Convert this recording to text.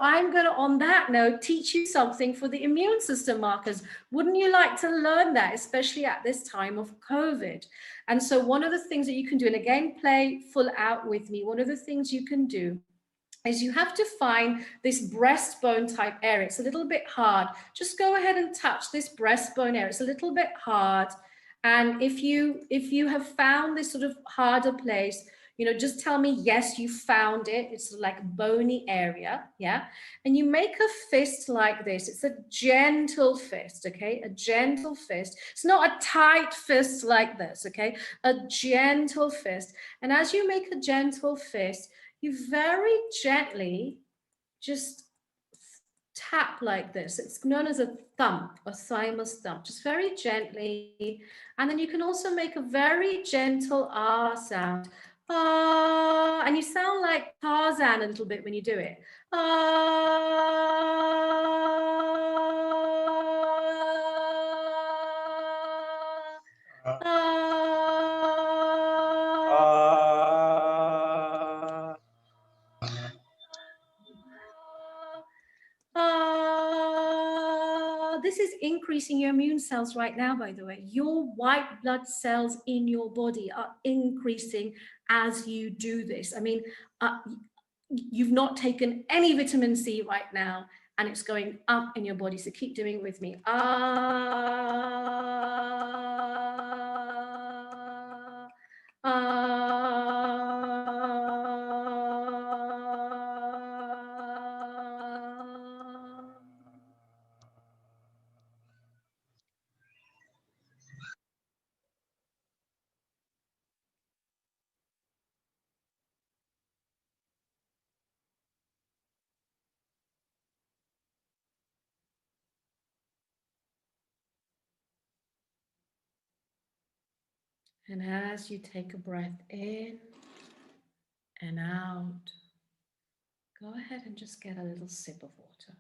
I'm going to, on that note, teach you something for the immune system markers. Wouldn't you like to learn that, especially at this time of COVID? And so one of the things that you can do, and again, play full out with me, one of the things you can do is you have to find this breastbone type area. It's a little bit hard. Just go ahead and touch this breastbone area. It's a little bit hard. And if you have found this sort of harder place, just tell me, yes, you found it. It's like bony area, yeah? And you make a fist like this. It's a gentle fist, okay? A gentle fist. It's not a tight fist like this, okay? A gentle fist. And as you make a gentle fist, you very gently just tap like this. It's known as a thump, a thymus thump, just very gently. And then you can also make a very gentle ah sound. Ah, and you sound like Tarzan a little bit when you do it. Ah, this is increasing your immune cells right now, by the way. Your white blood cells in your body are increasing as you do this. I mean, you've not taken any vitamin C right now, and it's going up in your body. So keep doing it with me. And as you take a breath in and out, go ahead and just get a little sip of water.